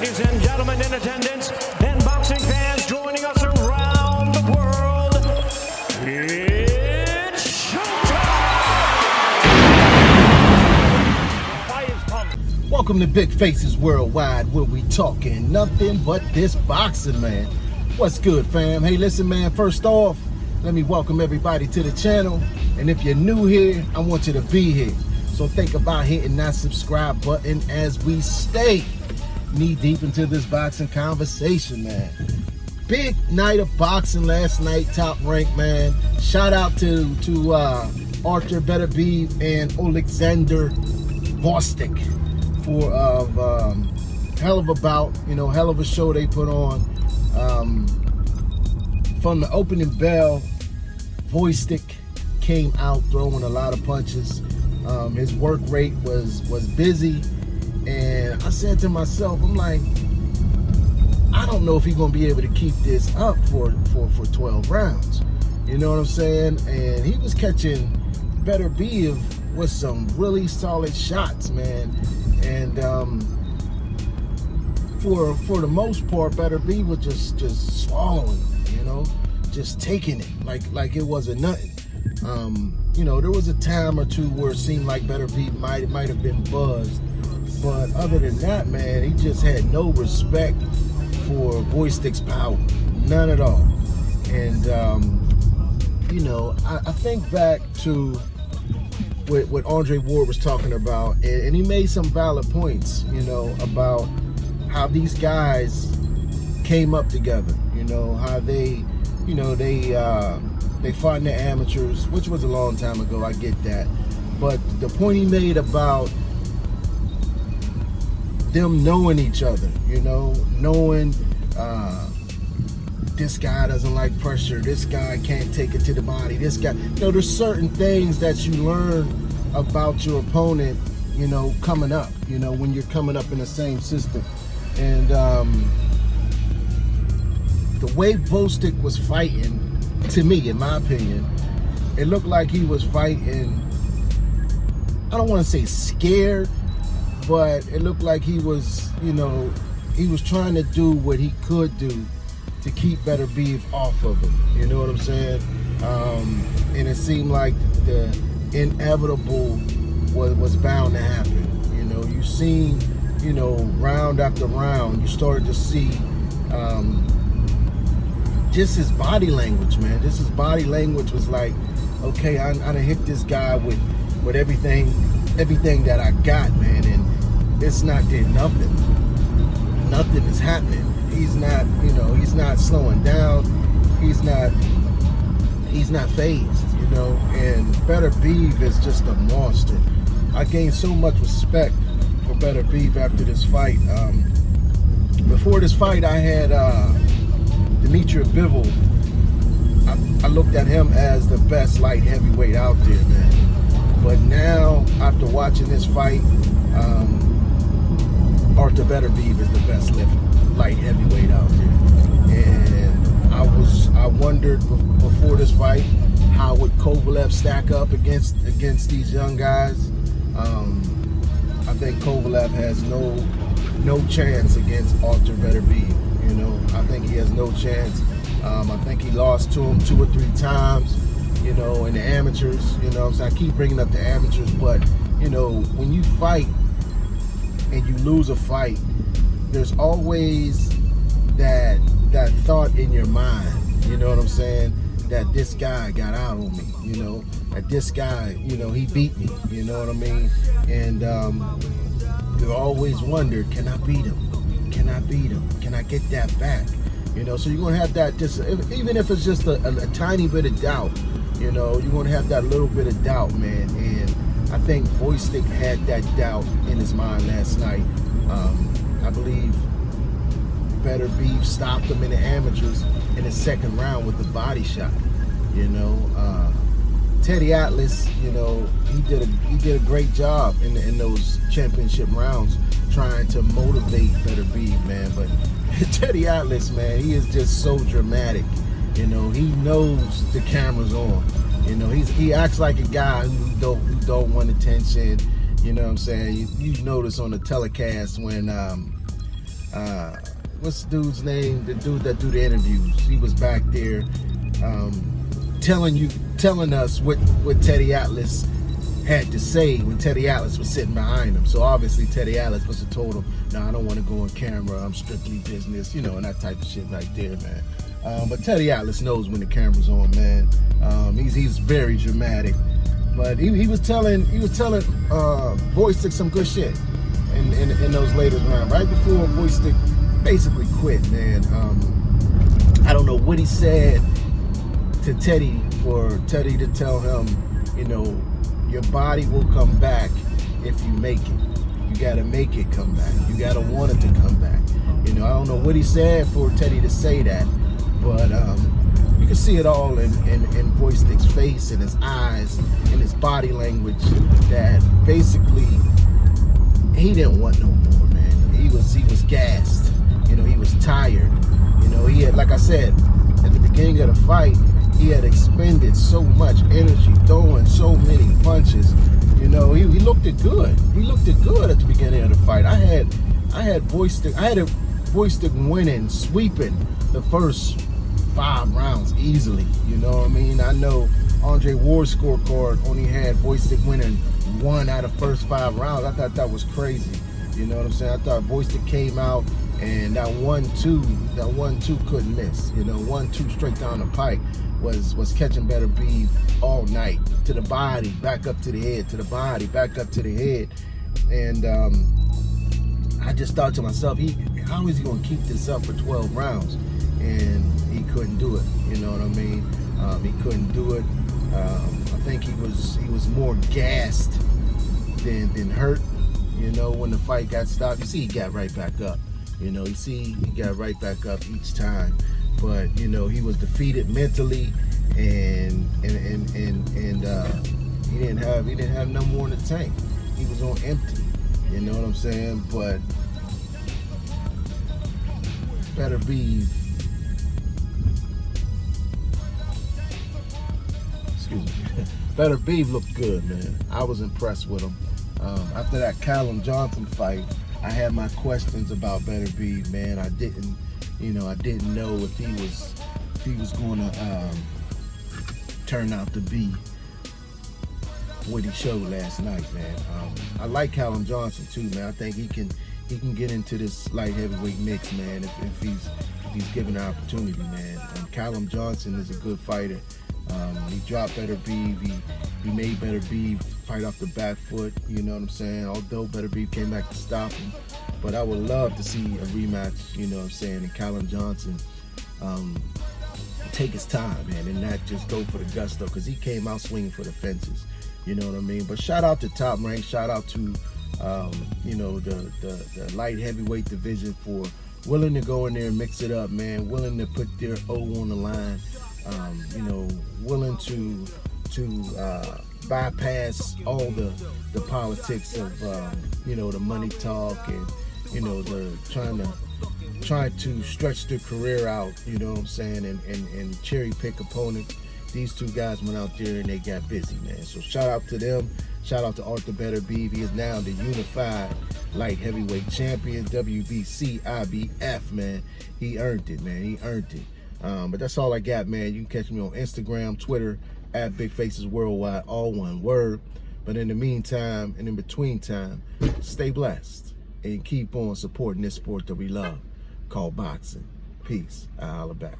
Ladies and gentlemen in attendance and boxing fans joining us around the world, it's showtime! Welcome to Big Faces Worldwide, where we talking nothing but this boxing, man. What's good, fam? Hey, listen, man, first off, let me welcome everybody to the channel. And if you're new here, I want you to be here. So think about hitting that subscribe button as we stay knee deep into this boxing conversation, man. Big night of boxing last night, top rank, man. Shout out to Artur Beterbiev and Oleksandr Gvozdyk for hell of a bout, hell of a show they put on. From the opening bell, Gvozdyk came out throwing a lot of punches. His work rate was busy, and I said to myself, I'm like, I don't know if he's gonna be able to keep this up for 12 rounds. You know what I'm saying? And he was catching Beterbiev with some really solid shots, man. And for the most part, Beterbiev was just swallowing, just taking it like it wasn't nothing. There was a time or two where it seemed like Beterbiev might have been buzzed, but other than that, man, he just had no respect for Gvozdyk's power, none at all. And I think back to what Andre Ward was talking about, and he made some valid points, about how these guys came up together, how they fought in the amateurs, which was a long time ago, I get that. But the point he made about them knowing each other, knowing this guy doesn't like pressure, this guy can't take it to the body, this guy, there's certain things that you learn about your opponent, coming up, when you're coming up in the same system. And the way Gvozdyk was fighting, to me, in my opinion, it looked like he was fighting, I don't want to say scared, but it looked like he was, he was trying to do what he could do to keep Beterbiev off of him. You know what I'm saying? And it seemed like the inevitable was bound to happen. You seen, round after round, you started to see just his body language, man. Just his body language was like, okay, I done hit this guy with everything that I got, man, and it's not did nothing. Nothing is happening. He's not, he's not slowing down. He's not phased, and Beterbiev is just a monster. I gained so much respect for Beterbiev after this fight. Before this fight, I had Dimitri Bivol. I looked at him as the best light heavyweight out there, man. But now, after watching this fight, Artur Beterbiev is the best light heavyweight out there. And I wondered before this fight, how would Kovalev stack up against these young guys? I think Kovalev has no chance against Artur Beterbiev. I think he has no chance. I think he lost to him 2 or 3 times, in the amateurs. So I keep bringing up the amateurs, but when you fight and you lose a fight, there's always that thought in your mind. You know what I'm saying? That this guy got out on me. That this guy, he beat me. You know what I mean? And you always wonder, can I beat him? Can I beat him? Can I get that back? So you're gonna have that, even if it's just a tiny bit of doubt, you're gonna have that little bit of doubt, man. And I think Gvozdyk had that doubt in his mind last night. I believe Beterbiev stopped him in the amateurs in the second round with the body shot. Teddy Atlas, he did a great job in those championship rounds, trying to motivate Beterbiev, man. But Teddy Atlas, man, he is just so dramatic. He knows the camera's on. He acts like a guy who don't want attention. You know what I'm saying? You notice on the telecast when what's the dude's name? The dude that do the interviews. He was back there telling us what Teddy Atlas had to say when Teddy Atlas was sitting behind him. So obviously Teddy Atlas must have told him, "No, I don't want to go on camera. I'm strictly business," and that type of shit right there, man. But Teddy Atlas knows when the camera's on, man. He's very dramatic. But he was telling Gvozdyk some good shit in those later rounds. Right before Gvozdyk basically quit, man. I don't know what he said to Teddy for Teddy to tell him, your body will come back if you make it. You gotta make it come back. You gotta want it to come back. I don't know what he said for Teddy to say that, but you can see it all in Gvozdyk's face and his eyes and his body language that basically he didn't want no more, man. He was gassed. He was tired. He had, like I said, at the beginning of the fight, he had expended so much energy, throwing so many punches. He looked it good. He looked it good at the beginning of the fight. I had Gvozdyk winning, sweeping the first 5 rounds easily. You know what I mean? I know Andre Ward's scorecard only had Gvozdyk winning 1 out of first 5 rounds. I thought that was crazy. You know what I'm saying? I thought Gvozdyk came out and that 1-2 couldn't miss. 1-2 straight down the pike was catching Beterbiev all night, to the body, back up to the head, to the body, back up to the head. And I just thought to myself, how is he going to keep this up for 12 rounds? And he couldn't do it. You know what I mean? He couldn't do it. I think he was more gassed than hurt. When the fight got stopped, you see he got right back up. He got right back up each time. But he was defeated mentally, and he didn't have no more in the tank. He was on empty. You know what I'm saying? But Beterbiev, Beterbiev looked good, man. I was impressed with him. After that Callum Johnson fight, I had my questions about Beterbiev, man. I didn't know if he was going to turn out to be what he showed last night, man. I like Callum Johnson too, man. I think he can get into this light heavyweight mix, man, if he's given the opportunity, man. Callum Johnson is a good fighter. He dropped Beterbiev. He made Beterbiev fight off the back foot. You know what I'm saying? Although Beterbiev came back to stop him, but I would love to see a rematch. You know what I'm saying? And Callum Johnson take his time, man, and not just go for the gusto, because he came out swinging for the fences. You know what I mean? But shout out to Top Rank. Shout out to the light heavyweight division for willing to go in there and mix it up, man. Willing to put their O on the line. Willing to bypass all the politics of the money talk and the trying to stretch their career out, you know what I'm saying, and cherry pick opponents. These two guys went out there and they got busy, man. So shout out to them. Shout out to Artur Beterbiev. He is now the unified light heavyweight champion, WBC IBF, man. He earned it, man. He earned it. But that's all I got, man. You can catch me on Instagram, Twitter, at Big Faces Worldwide, all one word. But in the meantime and in between time, stay blessed and keep on supporting this sport that we love called boxing. Peace. I'll holla back.